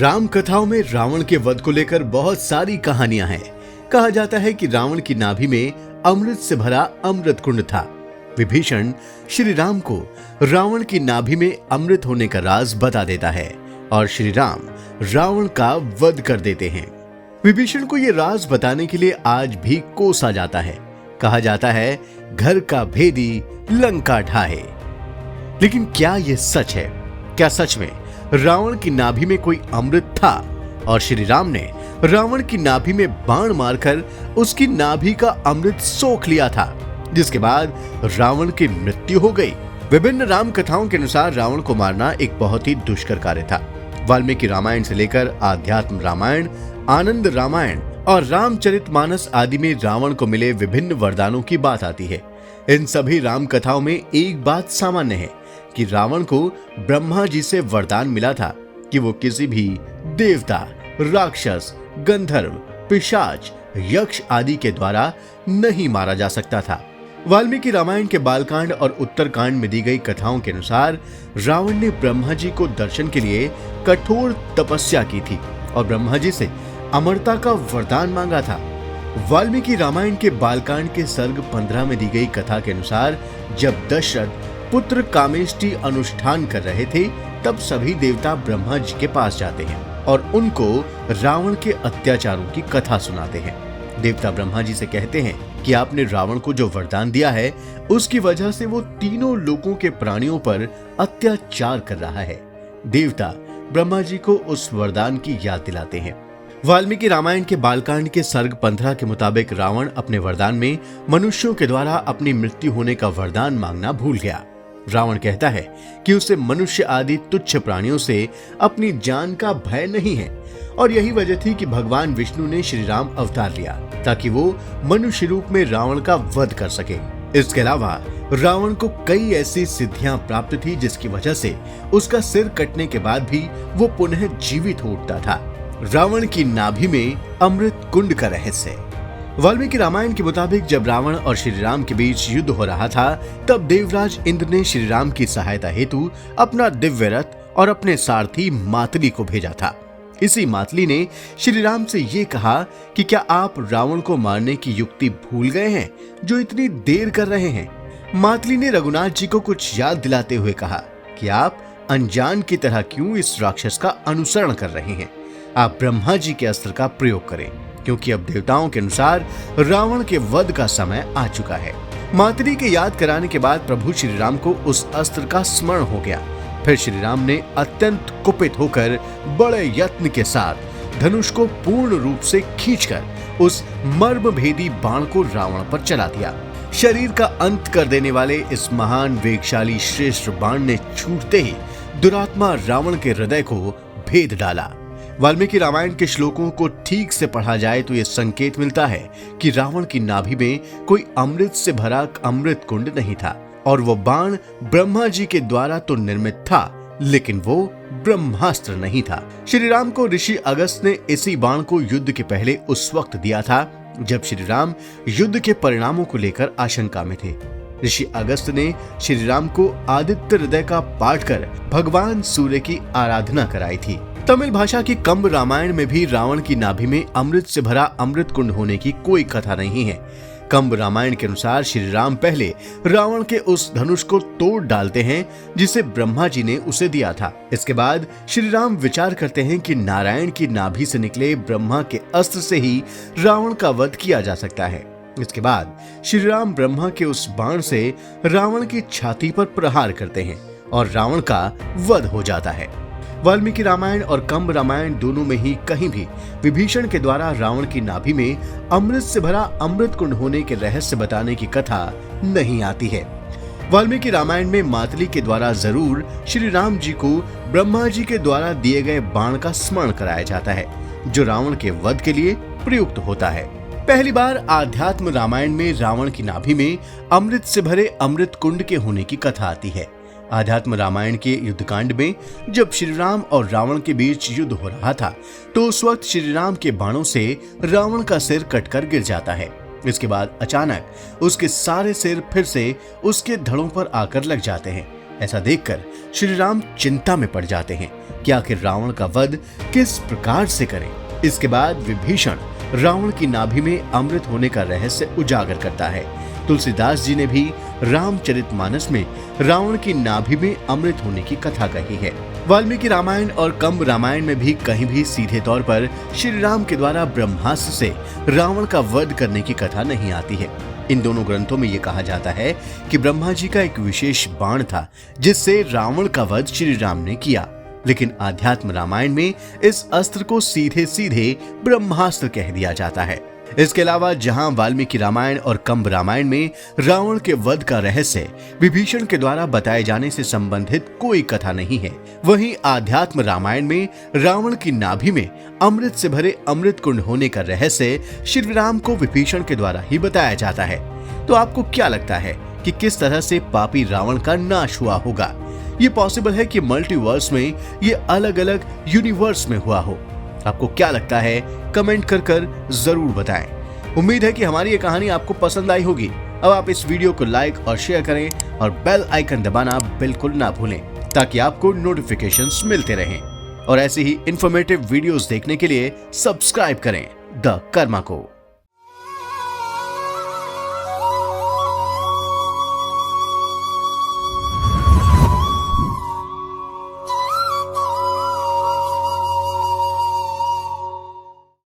राम कथाओं में रावण के वध को लेकर बहुत सारी कहानियां हैं। कहा जाता है कि रावण की नाभि में अमृत से भरा अमृत कुंड था। विभीषण श्री राम को रावण की नाभि में अमृत होने का राज बता देता है और श्री राम रावण का वध कर देते हैं। विभीषण को यह राज बताने के लिए आज भी कोसा जाता है। कहा जाता है घर का भेदी लंका ढाहे। लेकिन क्या यह सच है? क्या सच में रावण की नाभि में कोई अमृत था और श्री राम ने रावण की नाभि में बाण मारकर उसकी नाभि का अमृत सोख लिया था, जिसके बाद रावण की मृत्यु हो गई? विभिन्न राम कथाओं के अनुसार रावण को मारना एक बहुत ही दुष्कर कार्य था। वाल्मीकि रामायण से लेकर आध्यात्म रामायण, आनंद रामायण और रामचरितमानस आदि में रावण को मिले विभिन्न वरदानों की बात आती है। इन सभी राम कथाओं में एक बात सामान्य है कि रावण को ब्रह्मा जी से वरदान मिला था कि वो किसी भी देवता, राक्षस, गंधर्व, पिशाच, यक्ष आदि के द्वारा नहीं मारा जा सकता था। वाल्मीकि रामायण के बालकांड और उत्तरकांड में दी गई कथाओं के अनुसार रावण ने ब्रह्मा जी को दर्शन के लिए कठोर तपस्या की थी और ब्रह्मा जी से अमरता का वरदान मांगा था। वाल्मीकि रामायण के बालकांड के सर्ग 15 में दी गई कथा के अनुसार जब दशरथ पुत्र कामेष्टि अनुष्ठान कर रहे थे, तब सभी देवता ब्रह्मा जी के पास जाते हैं और उनको रावण के अत्याचारों की कथा सुनाते हैं। देवता ब्रह्मा जी से कहते हैं कि आपने रावण को जो वरदान दिया है, उसकी वजह से वो तीनों लोकों के प्राणियों पर अत्याचार कर रहा है। देवता ब्रह्मा जी को उस वरदान की याद दिलाते हैं। वाल्मीकि रामायण के बालकांड के सर्ग 15 के मुताबिक रावण अपने वरदान में मनुष्यों के द्वारा अपनी मृत्यु होने का वरदान मांगना भूल गया। रावण कहता है कि उसे मनुष्य आदि तुच्छ प्राणियों से अपनी जान का भय नहीं है और यही वजह थी कि भगवान विष्णु ने श्री राम अवतार लिया ताकि वो मनुष्य रूप में रावण का वध कर सके। इसके अलावा रावण को कई ऐसी सिद्धियां प्राप्त थी जिसकी वजह से उसका सिर कटने के बाद भी वो पुनः जीवित हो उठता था। रावण की नाभि में अमृत कुंड का रहस्य। वाल्मीकि रामायण के मुताबिक जब रावण और श्री राम के बीच युद्ध हो रहा था, तब देवराज इंद्र ने श्री राम की सहायता हेतु अपना दिव्य रथ और अपने सारथी मातली को भेजा था। इसी मातली ने श्री राम से ये कहा कि क्या आप रावण को मारने की युक्ति भूल गए हैं जो इतनी देर कर रहे हैं? मातली ने रघुनाथ जी को कुछ याद दिलाते हुए कहा कि आप अनजान की तरह क्यों इस राक्षस का अनुसरण कर रहे हैं? आप ब्रह्मा जी के अस्त्र का प्रयोग करें, क्योंकि अब देवताओं के अनुसार रावण के वध का समय आ चुका है। मातली के याद कराने के बाद प्रभु श्री राम को उस अस्त्र का स्मरण हो गया। फिर श्री राम ने अत्यंत कुपित होकर बड़े यत्न के साथ धनुष को पूर्ण रूप से खींचकर उस मर्म भेदी बाण को रावण पर चला दिया। शरीर का अंत कर देने वाले इस महान वेगशाली श्रेष्ठ बाण ने छूटते ही दुरात्मा रावण के हृदय को भेद डाला। वाल्मीकि रामायण के श्लोकों को ठीक से पढ़ा जाए तो यह संकेत मिलता है कि रावण की नाभि में कोई अमृत से भरा अमृत कुंड नहीं था और वो बाण ब्रह्मा जी के द्वारा तो निर्मित था, लेकिन वो ब्रह्मास्त्र नहीं था। श्री राम को ऋषि अगस्त ने इसी बाण को युद्ध के पहले उस वक्त दिया था जब श्री राम युद्ध के परिणामों को लेकर आशंका में थे। ऋषि अगस्त ने श्री राम को आदित्य हृदय का पाठ कर भगवान सूर्य की आराधना कराई थी। तमिल भाषा की कंब रामायण में भी रावण की नाभि में अमृत से भरा अमृत कुंड होने की कोई कथा नहीं है। कंब रामायण के अनुसार श्री राम पहले रावण के उस धनुष को तोड़ डालते हैं जिसे ब्रह्मा जी ने उसे दिया था। इसके बाद श्री राम विचार करते हैं कि नारायण की नाभि से निकले ब्रह्मा के अस्त्र से ही रावण का वध किया जा सकता है। इसके बाद श्री राम ब्रह्मा के उस बाण से रावण की छाती पर प्रहार करते हैं और रावण का वध हो जाता है। वाल्मीकि रामायण और कंब रामायण दोनों में ही कहीं भी विभीषण के द्वारा रावण की नाभि में अमृत से भरा अमृत कुंड होने के रहस्य बताने की कथा नहीं आती है। वाल्मीकि रामायण में मातली के द्वारा जरूर श्री राम जी को ब्रह्मा जी के द्वारा दिए गए बाण का स्मरण कराया जाता है जो रावण के वध के लिए प्रयुक्त होता है। पहली बार आध्यात्म रामायण में रावण की नाभि में अमृत से भरे अमृत कुंड के होने की कथा आती है। आध्यात्म रामायण के युद्धकांड में जब श्री राम और रावण के बीच युद्ध हो रहा था तो उस वक्त श्री राम के बाणों से रावण का सिर कटकर गिर जाता है। इसके बाद अचानक उसके सारे सिर फिर से उसके धड़ों पर आकर लग जाते हैं। ऐसा देखकर श्री राम चिंता में पड़ जाते हैं कि आखिर रावण का वध किस प्रकार से करें। इसके बाद विभीषण रावण की नाभि में अमृत होने का रहस्य उजागर करता है। तुलसीदास जी ने भी रामचरितमानस में रावण की नाभि में अमृत होने की कथा कही है। वाल्मीकि रामायण और कंब रामायण में भी कहीं भी सीधे तौर पर श्री राम के द्वारा ब्रह्मास्त्र से रावण का वध करने की कथा नहीं आती है। इन दोनों ग्रंथों में ये कहा जाता है कि ब्रह्मा जी का एक विशेष बाण था जिससे रावण का वध श्री राम ने किया, लेकिन आध्यात्म रामायण में इस अस्त्र को सीधे सीधे ब्रह्मास्त्र कह दिया जाता है। इसके अलावा जहां वाल्मीकि रामायण और कंब रामायण में रावण के वध का रहस्य विभीषण के द्वारा बताए जाने से संबंधित कोई कथा नहीं है, वहीं आध्यात्म रामायण में रावण की नाभि में अमृत से भरे अमृत कुंड होने का रहस्य श्री राम को विभीषण के द्वारा ही बताया जाता है। तो आपको क्या लगता है कि किस तरह से पापी रावण का नाश हुआ होगा? ये पॉसिबल है कि मल्टीवर्स में ये अलग अलग यूनिवर्स में हुआ हो। आपको क्या लगता है? कमेंट कर जरूर बताएं। उम्मीद है कि हमारी ये कहानी आपको पसंद आई होगी। अब आप इस वीडियो को लाइक और शेयर करें और बेल आइकन दबाना बिल्कुल ना भूलें ताकि आपको नोटिफिकेशंस मिलते रहें। और ऐसे ही इंफॉर्मेटिव वीडियोस देखने के लिए सब्सक्राइब करें द कर्मा को।